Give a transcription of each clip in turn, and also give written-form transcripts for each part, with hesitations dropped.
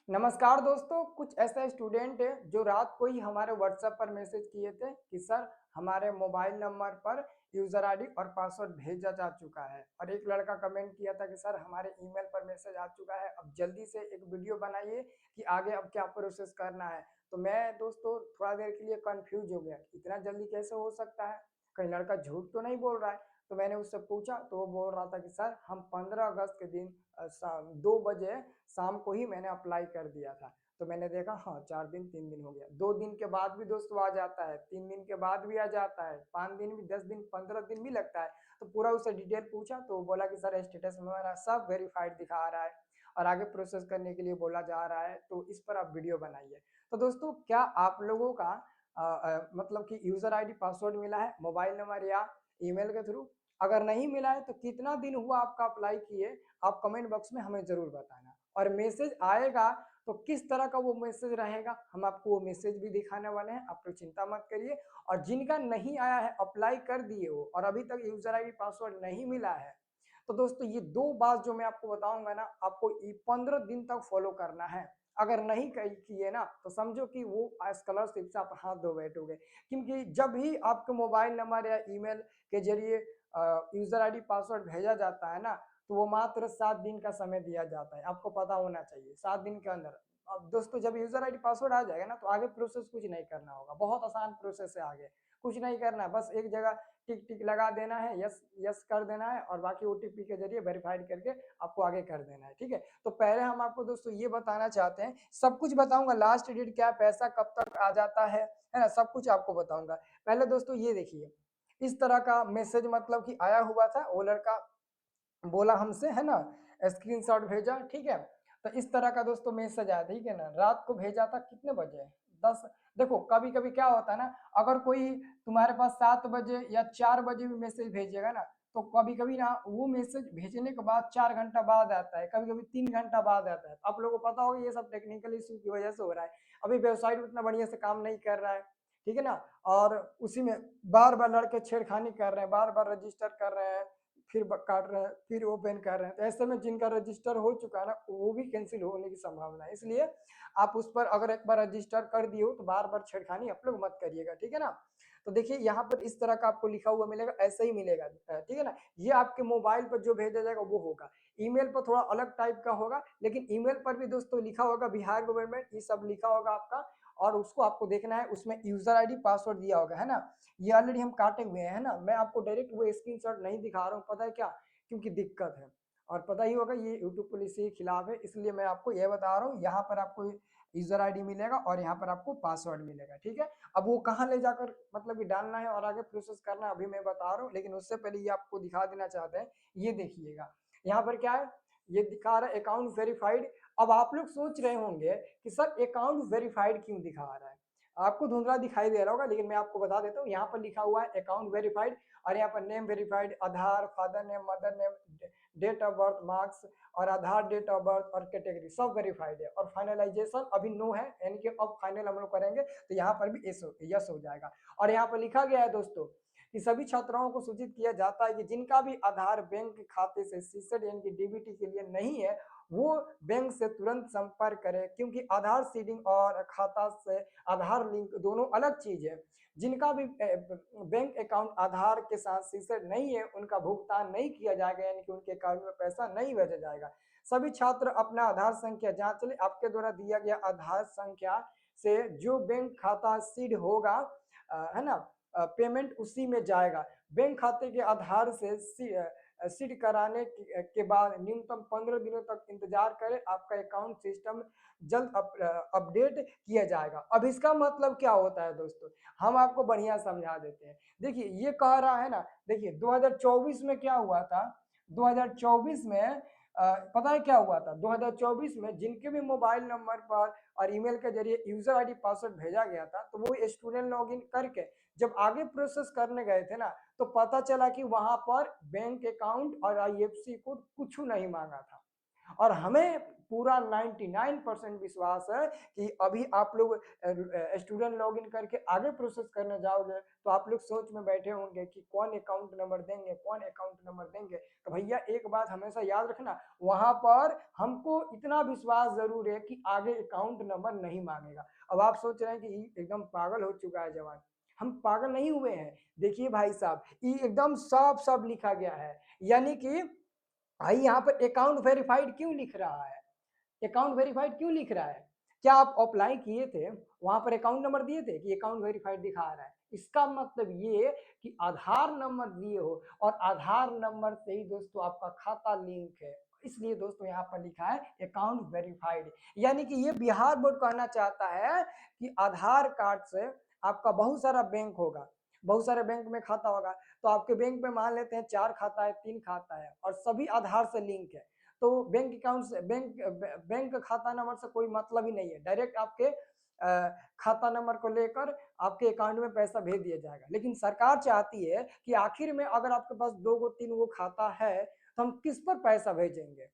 नमस्कार दोस्तों, कुछ ऐसे स्टूडेंट हैं जो रात को ही हमारे व्हाट्सएप पर मैसेज किए थे कि सर हमारे मोबाइल नंबर पर यूज़र आईडी और पासवर्ड भेजा जा चुका है। और एक लड़का कमेंट किया था कि सर हमारे ईमेल पर मैसेज आ चुका है, अब जल्दी से एक वीडियो बनाइए कि आगे अब क्या प्रोसेस करना है। तो मैं दोस्तों थोड़ा देर के लिए कंफ्यूज हो गया, इतना जल्दी कैसे हो सकता है, कहीं लड़का झूठ तो नहीं बोल रहा है। तो मैंने उससे पूछा तो वो बोल रहा था कि सर हम 15 अगस्त के दिन शाम 2 बजे शाम को ही मैंने अप्लाई कर दिया था। तो मैंने देखा हाँ 4 दिन 3 दिन हो गया, 2 दिन के बाद भी दोस्तों आ जाता है, 3 दिन के बाद भी आ जाता है, 5 दिन भी, 10 दिन, 15 दिन भी लगता है। तो पूरा उससे डिटेल पूछा तो वो बोला कि सर स्टेटस में हमारा सब वेरीफाइड दिखा रहा है और आगे प्रोसेस करने के लिए बोला जा रहा है, तो इस पर आप वीडियो बनाइए। तो दोस्तों क्या आप लोगों का मतलब कि यूजर आईडी पासवर्ड मिला है मोबाइल नंबर या ईमेल के थ्रू? अगर नहीं मिला है तो कितना दिन हुआ आपका अप्लाई किए, आप कमेंट बॉक्स में हमें जरूर बताना। और मैसेज आएगा तो किस तरह का वो मैसेज रहेगा, हम आपको वो मैसेज भी दिखाने वाले हैं, आप लोग चिंता मत करिए। और जिनका नहीं आया है, अप्लाई कर दिए हो और अभी तक यूजर आईडी पासवर्ड नहीं मिला है, तो दोस्तों ये दो बात जो मैं आपको बताऊंगा ना, आपको 15 दिन तक फॉलो करना है। अगर नहीं किए ना तो समझो कि वो स्कॉलरशिप से आप हाथ धो बैठोगे, क्योंकि जब भी आपके मोबाइल नंबर या ईमेल के जरिए यूजर आईडी पासवर्ड भेजा जाता है ना, तो वो मात्र 7 दिन का समय दिया जाता है, आपको पता होना चाहिए 7 दिन के अंदर। अब दोस्तों जब यूजर आईडी पासवर्ड आ जाएगा ना, तो आगे प्रोसेस कुछ नहीं करना होगा, बहुत आसान प्रोसेस है। आगे कुछ नहीं करना है, बस एक जगह टिक टिक लगा देना है, यस यस कर देना है और बाकी ओटीपी के जरिए वेरीफाइड करके आपको आगे कर देना है। ठीक है, तो पहले हम आपको दोस्तों ये बताना चाहते हैं, सब कुछ बताऊंगा, लास्ट डेट क्या है, पैसा कब तक आ जाता है ना, सब कुछ आपको बताऊंगा। पहले दोस्तों ये देखिए, इस तरह का मैसेज मतलब कि आया हुआ था, वो लड़का बोला हमसे, है ना, स्क्रीनशॉट भेजा। ठीक है, तो इस तरह का दोस्तों मैसेज आया, ठीक है ना, रात को भेजा था, कितने बजे, 10। देखो कभी कभी क्या होता है ना, अगर कोई तुम्हारे पास 7 बजे या 4 बजे भी मैसेज भेजेगा ना, तो कभी कभी ना वो मैसेज भेजने के बाद 4 घंटा बाद आता है, कभी कभी 3 घंटा बाद आता है। आप लोगों को पता होगा ये सब टेक्निकल इशू की वजह से हो रहा है, अभी वेबसाइट उतना बढ़िया से काम नहीं कर रहा है। ठीक है ना, और उसी में बार बार लड़के छेड़खानी कर रहे हैं, बार बार रजिस्टर कर रहे हैं, फिर काट रहे हैं, फिर ओपन कर रहे हैं। तो ऐसे में जिनका रजिस्टर हो चुका है ना, वो भी कैंसिल होने की संभावना है, इसलिए आप उस पर अगर एक बार रजिस्टर कर दिए हो तो बार बार छेड़खानी आप लोग मत करिएगा। ठीक है ना, तो देखिए यहाँ पर इस तरह का आपको लिखा हुआ मिलेगा, ऐसे ही मिलेगा। ठीक है ना, ये आपके मोबाइल पर जो भेजा जाएगा वो होगा, ईमेल पर थोड़ा अलग टाइप का होगा, लेकिन ईमेल पर भी दोस्तों लिखा होगा बिहार गवर्नमेंट, ये सब लिखा होगा आपका। और उसको आपको देखना है, उसमें यूजर आईडी पासवर्ड दिया होगा, है ना। ये ऑलरेडी हम काटे हुए हैं ना, मैं आपको डायरेक्ट वो स्क्रीनशॉट नहीं दिखा रहा हूँ, पता है क्या, क्योंकि दिक्कत है। और पता ही होगा ये यूट्यूब पॉलिसी के खिलाफ है, इसलिए मैं आपको ये बता रहा हूँ, यहाँ पर आपको यूजर आईडी मिलेगा और यहाँ पर आपको पासवर्ड मिलेगा। ठीक है, अब वो कहाँ ले जाकर मतलब कि डालना है और आगे प्रोसेस करना है, अभी मैं बता रहा हूँ, लेकिन उससे पहले ये आपको दिखा देना चाहते हैं। ये देखिएगा, यहाँ पर क्या है, ये दिखा रहा है अकाउंट वेरीफाइड। अब आप लोग सोच रहे होंगे कि सर अकाउंट वेरीफाइड क्यों दिखा रहा है, आपको धुंधला दिखाई दे रहा होगा, लेकिन मैं आपको बता देता हूँ, यहाँ पर लिखा हुआ है अकाउंट वेरीफाइड, और यहाँ पर name verified, Aadhaar, father name, mother name, date of birth, marks और आधार, डेट ऑफ बर्थ और कैटेगरी सब वेरीफाइड है। और फाइनलाइजेशन अभी नो है, यानी कि अब फाइनल हम लोग करेंगे तो यहाँ पर भी यस हो जाएगा। और यहाँ पर लिखा गया है दोस्तों कि सभी छात्राओं को सूचित किया जाता है कि जिनका भी आधार बैंक खाते से सीसेड यानी कि डीबीटी के लिए नहीं है, वो बैंक से तुरंत संपर्क करें, क्योंकि आधार सीडिंग और खाता से आधार लिंक दोनों अलग चीज है। जिनका भी बैंक अकाउंट आधार के साथ सीसेड नहीं है, उनका भुगतान नहीं किया जाएगा, यानी कि उनके अकाउंट में पैसा नहीं भेजा जाएगा। सभी छात्र अपना आधार संख्या जांच ले, आपके द्वारा दिया गया आधार संख्या से जो बैंक खाता सीड होगा, है ना, पेमेंट उसी में जाएगा। बैंक खाते के आधार से सीड कराने के बाद न्यूनतम 15 दिनों तक इंतजार करें, आपका अकाउंट सिस्टम जल्द अपडेट किया जाएगा। अब इसका मतलब क्या होता है दोस्तों, हम आपको बढ़िया समझा देते हैं। देखिए ये कह रहा है ना, देखिए 2024 में क्या हुआ था, 2024 में पता है क्या हुआ था, 2024 में जिनके भी मोबाइल नंबर पर और ईमेल के जरिए यूजर आईडी पासवर्ड भेजा गया था, तो वो स्टूडेंट लॉगिन करके जब आगे प्रोसेस करने गए थे ना, तो पता चला कि वहां पर बैंक अकाउंट और आईएफसी कोड कुछ नहीं मांगा था। और हमें पूरा 99% विश्वास है कि अभी आप लोग स्टूडेंट लॉगिन करके आगे प्रोसेस करने जाओगे तो आप लोग सोच में बैठे होंगे कि कौन अकाउंट नंबर देंगे, कौन अकाउंट नंबर देंगे। तो भैया एक बात हमेशा याद रखना, वहां पर हमको इतना विश्वास जरूर है कि आगे अकाउंट नंबर नहीं मांगेगा। अब आप सोच रहे हैं कि एकदम पागल हो चुका है जवान, हम पागल नहीं हुए हैं। देखिए भाई साहब, ये एकदम साफ साफ लिखा गया है, यानी कि भाई यहाँ पर अकाउंट वेरीफाइड क्यों लिख रहा है, अकाउंट वेरीफाइड क्यों लिख रहा है? क्या आप अप्लाई किए थे, वहां पर अकाउंट नंबर दिए थे कि अकाउंट वेरीफाइड दिखा रहा है? इसका मतलब ये कि आधार नंबर दिए हो, और आधार नंबर से ही दोस्तों आपका खाता लिंक है, इसलिए दोस्तों यहाँ पर लिखा है अकाउंट वेरीफाइड। यानी कि ये बिहार बोर्ड कहना चाहता है कि आधार कार्ड से आपका बहुत सारा बैंक होगा, बहुत सारे बैंक में खाता होगा, तो आपके बैंक में मान लेते हैं 4 खाता है, 3 खाता है, और सभी आधार से लिंक है, तो बैंक अकाउंट से बैंक खाता नंबर से कोई मतलब ही नहीं है, डायरेक्ट आपके खाता नंबर को लेकर आपके अकाउंट में पैसा भेज दिया जाएगा। लेकिन सरकार चाहती है कि आखिर में अगर आपके पास 2 गो 3 गो खाता है तो हम किस पर पैसा भेजेंगे,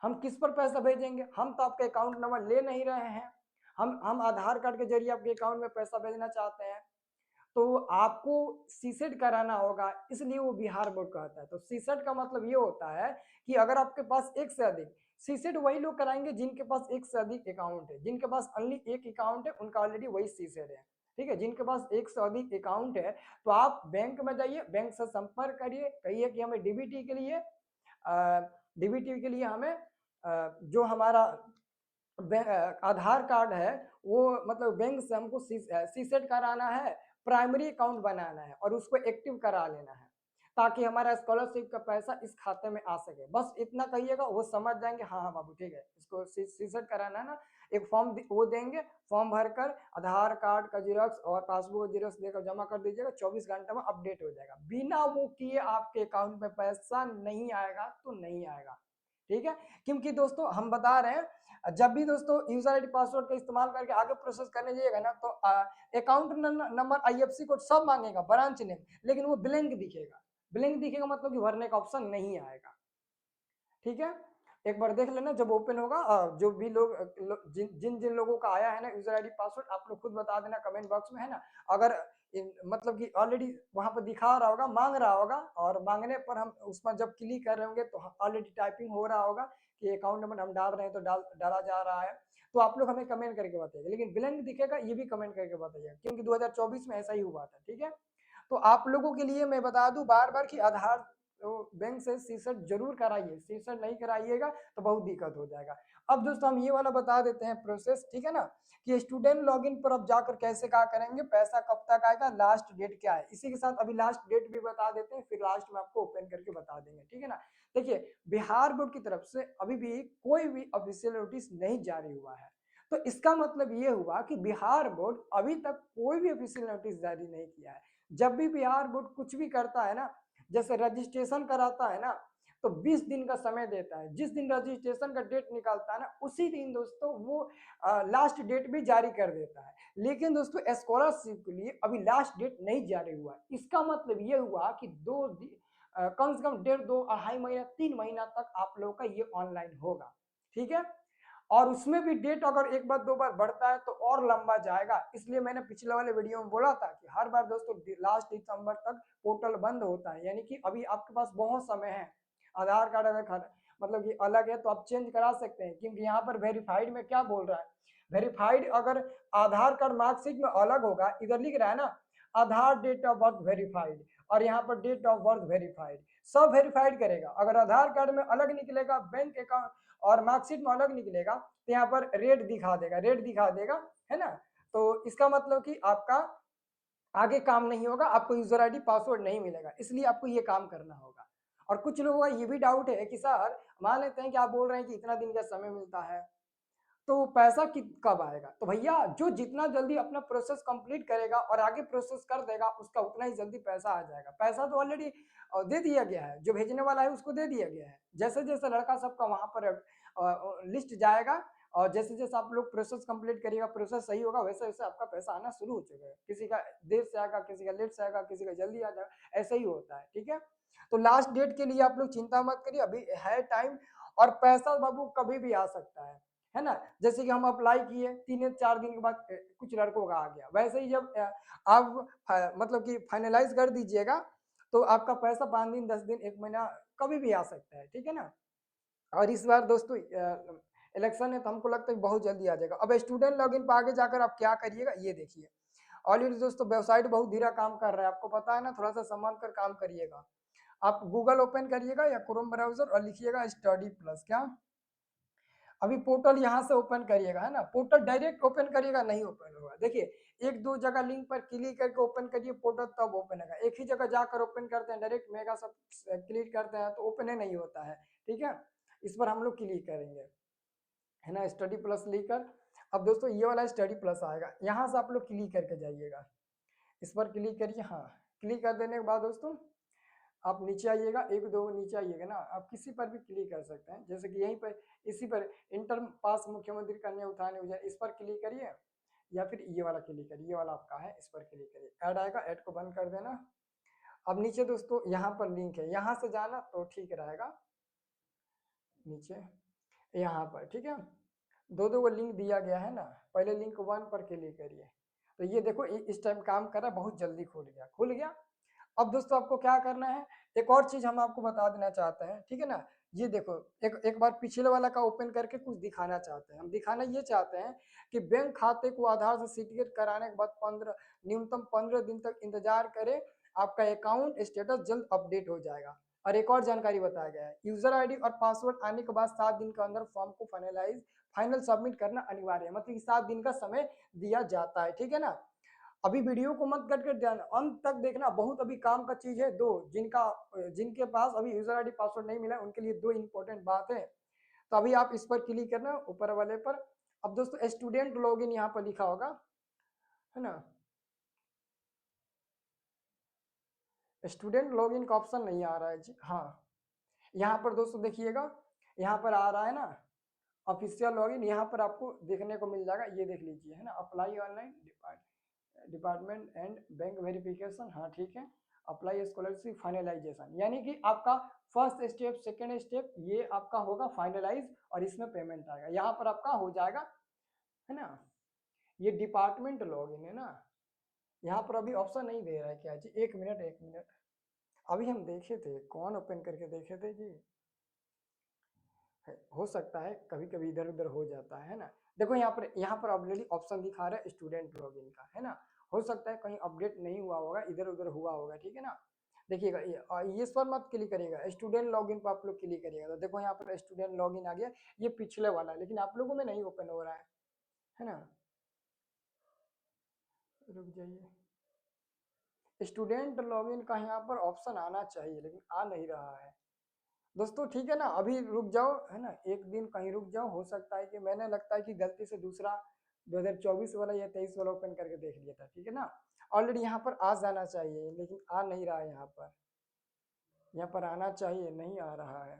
हम किस पर पैसा भेजेंगे? हम तो आपके अकाउंट नंबर ले नहीं रहे हैं, हम आधार कार्ड के जरिए आपके अकाउंट में पैसा भेजना चाहते हैं। तो आपको सीसेट कराना होगा, इसलिए वो बिहार बोर्ड कहता है। तो सीसेट का मतलब ये होता है कि अगर आपके पास एक से अधिक, सीसेट वही लोग कराएंगे जिनके पास एक से अधिक अकाउंट है, जिनके पास ओनली एक अकाउंट है उनका ऑलरेडी वही सीसेट है। ठीक है, जिनके पास एक से अधिक अकाउंट है तो आप बैंक में जाइए, बैंक से संपर्क करिए, कहिए कि हमें डीबीटी के लिए डीबीटी के लिए हमें जो हमारा आधार कार्ड है वो मतलब बैंक से हमको सीसेट कराना है, प्राइमरी अकाउंट बनाना है और उसको एक्टिव करा लेना है, ताकि हमारा स्कॉलरशिप का पैसा इस खाते में आ सके। बस इतना कहिएगा, वो समझ जाएंगे, हाँ हाँ बाबू ठीक है, इसको सीसेट कराना है ना, एक फॉर्म वो देंगे, फॉर्म भरकर आधार कार्ड का जीरोक्स और पासबुक जीरोक्स देकर जमा कर दीजिएगा, 24 घंटे में अपडेट हो जाएगा। बिना वो किए आपके अकाउंट में पैसा नहीं आएगा तो नहीं आएगा। ठीक है, क्योंकि दोस्तों हम बता रहे हैं, जब भी दोस्तों यूजर आईडी पासवर्ड का इस्तेमाल करके आगे प्रोसेस करने जाइएगा ना, तो अकाउंट नंबर, आईएफसी कोड सब मांगेगा, ब्रांच नेम, लेकिन वो ब्लैंक दिखेगा। ब्लैंक दिखेगा मतलब कि भरने का ऑप्शन नहीं आएगा। ठीक है, एक बार देख लेना जब ओपन होगा, जो भी लोग जिन जिन जिन लोगों का आया है ना यूजर आईडी पासवर्ड, आप लोग खुद बता देना कमेंट बॉक्स में, है ना। अगर मतलब कि ऑलरेडी वहां पर दिखा रहा होगा, मांग रहा होगा, और मांगने पर हम उसमें जब क्लिक कर रहे होंगे तो ऑलरेडी टाइपिंग हो रहा होगा कि अकाउंट नंबर हम डाल रहे हैं, तो डाला जा रहा है, तो आप लोग हमें कमेंट करके बताइए। लेकिन ब्लैंक दिखेगा ये भी कमेंट करके बताइए, क्योंकि 2024 में ऐसा ही हुआ था। ठीक है, तो आप लोगों के लिए मैं बता दूं बार बार कि आधार तो बैंक से सीसेट जरूर कराइए, सीसेट नहीं कराइएगा तो बहुत दिक्कत हो जाएगा। अब दोस्तों हम ये वाला बता देते हैं प्रोसेस, ठीक है ना, कि स्टूडेंट लॉगिन पर अब जाकर कैसे क्या करेंगे, पैसा कब तक आएगा, लास्ट डेट क्या है, इसी के साथ अभी लास्ट डेट भी बता देते हैं, फिर लास्ट में आपको ओपन करके बता देंगे। ठीक है ना, देखिए बिहार बोर्ड की तरफ से अभी भी कोई भी ऑफिशियल नोटिस नहीं जारी हुआ है, तो इसका मतलब ये हुआ कि बिहार बोर्ड अभी तक कोई भी ऑफिशियल नोटिस जारी नहीं किया है। जब भी बिहार बोर्ड कुछ भी करता है ना, जैसे रजिस्ट्रेशन कराता है ना, तो 20 दिन का समय देता है, जिस दिन रजिस्ट्रेशन का डेट निकालता है ना उसी दिन दोस्तों वो लास्ट डेट भी जारी कर देता है। लेकिन दोस्तों स्कॉलरशिप के लिए अभी लास्ट डेट नहीं जारी हुआ है। इसका मतलब ये हुआ कि कम से कम 1.5 2 2.5 महीना 3 महीना तक आप लोगों का ये ऑनलाइन होगा। ठीक है, और उसमें भी डेट अगर एक बार दो बार बढ़ता है तो और लंबा जाएगा, इसलिए मैंने पिछले वाले वीडियो में बोला था कि हर बार दोस्तों लास्ट दिसंबर तक पोर्टल बंद होता है, यानी कि अभी आपके पास बहुत समय है। आधार कार्ड अगर मतलब कि अलग है तो आप चेंज करा सकते हैं, क्योंकि यहाँ पर वेरीफाइड में क्या बोल रहा है, वेरीफाइड अगर आधार कार्ड मार्कशीट में अलग होगा, इधर लिख रहा है ना आधार डेट ऑफ बर्थ वेरीफाइड, और यहाँ पर डेट ऑफ बर्थ वेरीफाइड, सब वेरीफाइड करेगा। अगर आधार कार्ड में अलग निकलेगा, बैंक अकाउंट और मार्कशीट में अलग निकलेगा, तो यहाँ पर रेड दिखा देगा, रेड दिखा देगा, है ना। तो इसका मतलब कि आपका आगे काम नहीं होगा, आपको यूजर आईडी पासवर्ड नहीं मिलेगा, इसलिए आपको ये काम करना होगा। और कुछ लोगों का ये भी डाउट है कि सर मान लेते हैं कि आप बोल रहे हैं कि इतना दिन का समय मिलता है, तो पैसा कब आएगा? तो भैया जो जितना जल्दी अपना प्रोसेस कंप्लीट करेगा और आगे प्रोसेस कर देगा उसका उतना ही जल्दी पैसा आ जाएगा। पैसा तो ऑलरेडी दे दिया गया है, जो भेजने वाला है उसको दे दिया गया है। जैसे जैसे लड़का सबका वहां पर लिस्ट जाएगा, और जैसे जैसे आप लोग प्रोसेस कंप्लीट करिएगा, प्रोसेस सही होगा, वैसे वैसे आपका पैसा आना शुरू हो चुका है। किसी का देर से आएगा, किसी का लेट से आएगा, किसी का जल्दी आ जाएगा, ऐसा ही होता है। ठीक है, तो लास्ट डेट के लिए आप लोग चिंता मत करिए, अभी है टाइम। और पैसा बाबू कभी भी आ सकता है ना। जैसे कि हम अप्लाई किए 3 या 4 दिन के बाद कुछ लड़कों का आ गया, वैसे ही जब आप मतलब कि फाइनलाइज कर दीजिएगा तो आपका पैसा 5 दिन 10 दिन 1 महीना कभी भी आ सकता है, ठीक है ना। और इस बार दोस्तों इलेक्शन है तो हमको लगता है बहुत जल्दी आ जाएगा। अब स्टूडेंट लॉगिन पर आगे जाकर आप क्या करिएगा ये देखिए। ऑलरेडी दोस्तों वेबसाइट बहुत धीरा काम कर रहा है, आपको पता है ना, थोड़ा सा संभाल कर काम करिएगा। आप गूगल ओपन करिएगा या क्रोम ब्राउजर और लिखिएगा स्टडी प्लस। क्या अभी पोर्टल यहाँ से ओपन करिएगा, है ना, पोर्टल डायरेक्ट ओपन करिएगा नहीं ओपन होगा। देखिए एक दो जगह लिंक पर क्लिक करके ओपन करिए पोर्टल, तब ओपन होगा। एक ही जगह जाकर ओपन करते हैं डायरेक्ट मेगा सब क्लिक करते हैं तो ओपन ही नहीं होता है, ठीक है। इस पर हम लोग क्लिक करेंगे, है ना, स्टडी प्लस लेकर। अब दोस्तों ये वाला स्टडी प्लस आएगा, यहाँ से आप लोग क्लिक करके जाइएगा, इस पर क्लिक करिए। हाँ, क्लिक कर देने के बाद दोस्तों आप नीचे आइएगा, एक दो नीचे आइएगा ना, आप किसी पर भी क्लिक कर सकते हैं, जैसे कि यहीं पर इसी पर इंटर पास मुख्यमंत्री कन्या उत्थान योजना, इस पर क्लिक करिए या फिर ये वाला क्लिक करिए, ये वाला आपका है, इस पर क्लिक करिए। ऐड आएगा, ऐड को बंद कर देना। अब नीचे दोस्तों यहाँ पर लिंक है, यहाँ से जाना तो ठीक रहेगा, नीचे यहाँ पर, ठीक है। दो दो को लिंक दिया गया है ना, पहले लिंक 1 पर क्लिक करिए। तो ये देखो इस टाइम काम कर रहा है, बहुत जल्दी खुल गया। अब दोस्तों आपको क्या करना है, एक और चीज हम आपको बता देना चाहते हैं, ठीक है ना। ये देखो एक बार पिछले वाला का ओपन करके कुछ दिखाना चाहते हैं। हम दिखाना ये चाहते हैं कि बैंक खाते को आधार से सिंडिकेट कराने के बाद 15 न्यूनतम 15 दिन तक इंतजार करें, आपका अकाउंट स्टेटस जल्द अपडेट हो जाएगा। और एक और जानकारी बताया गया है, यूजर आईडी और पासवर्ड आने के बाद 7 दिन के अंदर फॉर्म को फाइनल सबमिट करना अनिवार्य है, मतलब 7 दिन का समय दिया जाता है, ठीक है ना। अभी वीडियो को मत कट कर ध्यान अंत तक देखना, बहुत अभी काम का चीज है। दो जिनके पास अभी यूजर आईडी पासवर्ड नहीं मिला उनके लिए दो इंपॉर्टेंट बात है, तो अभी आप इस पर क्लिक करना ऊपर वाले पर। अब दोस्तों स्टूडेंट लॉगिन यहाँ पर लिखा होगा, है ना, स्टूडेंट लॉगिन का ऑप्शन नहीं आ रहा है जी। हाँ, यहाँ पर दोस्तों देखिएगा, यहाँ पर आ रहा है ना ऑफिशियल लॉगिन, यहाँ पर आपको देखने को मिल जाएगा, ये देख लीजिए, है ना, apply online department and bank verification, हाँ ठीक है, अप्लाई स्कॉलरशिप फाइनलाइजेशन, यानी कि आपका फर्स्ट स्टेप सेकेंड स्टेप ये आपका होगा फाइनलाइज और इसमें पेमेंट आएगा, यहाँ पर आपका हो जाएगा, है ना। ये डिपार्टमेंट लॉगिन है ना, यहाँ पर अभी ऑप्शन नहीं दे रहा है क्या जी, एक मिनट अभी हम देखे थे, कौन ओपन करके देखे थे जी, हो सकता है कभी कभी इधर उधर हो जाता है ना। देखो यहाँ पर ऑलरेडी ऑप्शन दिखा रहा है स्टूडेंट लॉगिन का, है ना। हो सकता है कहीं अपडेट नहीं हुआ होगा, इधर उधर हुआ होगा, ठीक है ना। देखिएगा ये इस पर मत क्लिक करिएगा, स्टूडेंट लॉगिन पर आप लोग क्लिक करिएगा, तो देखो यहाँ पर स्टूडेंट लॉगिन आ गया, ये पिछले वाला है लेकिन आप लोगों में नहीं ओपन हो रहा है ना। रुक जाइए, स्टूडेंट लॉगिन का यहाँ पर ऑप्शन आना चाहिए लेकिन आ नहीं रहा है दोस्तों, ठीक है ना। अभी रुक जाओ, है ना, एक दिन कहीं रुक जाओ, हो सकता है कि मैंने लगता है कि गलती से दूसरा 2024 वाला या 23 वाला ओपन करके देख लिया था, ठीक है ना। ऑलरेडी यहाँ पर आ जाना चाहिए लेकिन आ नहीं रहा है, यहाँ पर आना चाहिए, नहीं आ रहा है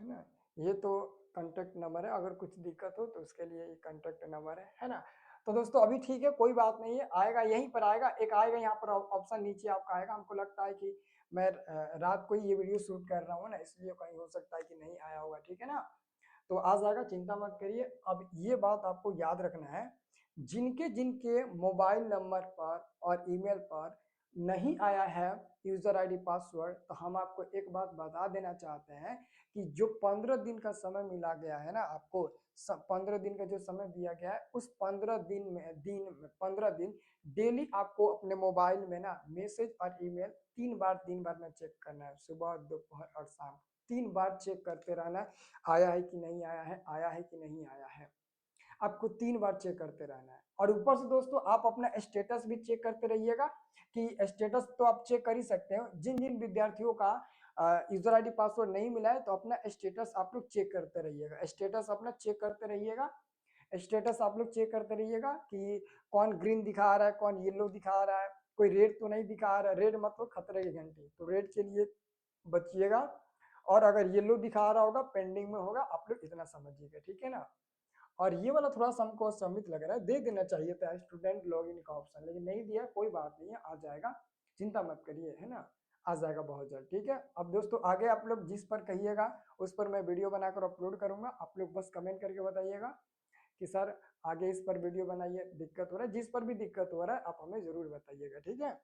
ना। ये तो कांटेक्ट नंबर है, अगर कुछ दिक्कत हो तो उसके लिए ये कांटेक्ट नंबर है ना। तो दोस्तों अभी ठीक है, कोई बात नहीं है, आएगा यहीं पर आएगा, एक आएगा यहाँ पर ऑप्शन नीचे आपका आएगा। हमको लगता है कि मैं रात को ही ये वीडियो शूट कर रहा हूँ ना, इसलिए कहीं हो सकता है कि नहीं आया होगा, ठीक है ना। तो आ जाएगा, चिंता मत करिए। अब ये बात आपको याद रखना है, जिनके जिनके मोबाइल नंबर पर और ईमेल पर नहीं आया है यूजर आईडी पासवर्ड, तो हम आपको एक बात बता देना चाहते हैं कि जो 15 दिन का समय मिला गया है ना आपको, 15 दिन का जो समय दिया गया है, उस 15 दिन डेली आपको अपने मोबाइल में ना मैसेज और ईमेल 3 बार 3 बार में चेक करना है, सुबह दोपहर और शाम 3 बार चेक करते रहना है, आया है कि नहीं आया है, आया है कि नहीं आया है, आपको 3 बार चेक करते रहना है। और ऊपर से दोस्तों आप अपना स्टेटस भी चेक करते रहिएगा, कि स्टेटस तो आप चेक कर ही सकते हो, जिन जिन विद्यार्थियों का यूजर आईडी पासवर्ड नहीं मिला है तो अपना स्टेटस आप लोग चेक करते रहिएगा, स्टेटस अपना चेक करते रहिएगा, स्टेटस आप लोग चेक करते रहिएगा कि कौन ग्रीन दिखा रहा है, कौन येलो दिखा रहा है, कोई रेड तो नहीं दिखा रहा है, रेड मतलब खतरे की घंटी, तो रेड के लिए बचिएगा। और अगर येलो दिखा रहा होगा पेंडिंग में होगा, आप लोग इतना समझिएगा, ठीक है ना। और ये वाला थोड़ा सा हमको असमित लग रहा है, दे देना चाहिए था स्टूडेंट लॉगिन का ऑप्शन, लेकिन नहीं दिया, कोई बात नहीं है, आ जाएगा, चिंता मत करिए, है ना, आ जाएगा बहुत जल्द। ठीक है, अब दोस्तों आगे आप लोग जिस पर कहिएगा उस पर मैं वीडियो बनाकर अपलोड करूंगा। आप लोग बस कमेंट करके बताइएगा कि सर आगे इस पर वीडियो बनाइए, दिक्कत हो रहा है, जिस पर भी दिक्कत हो रहा है आप हमें जरूर बताइएगा। ठीक है।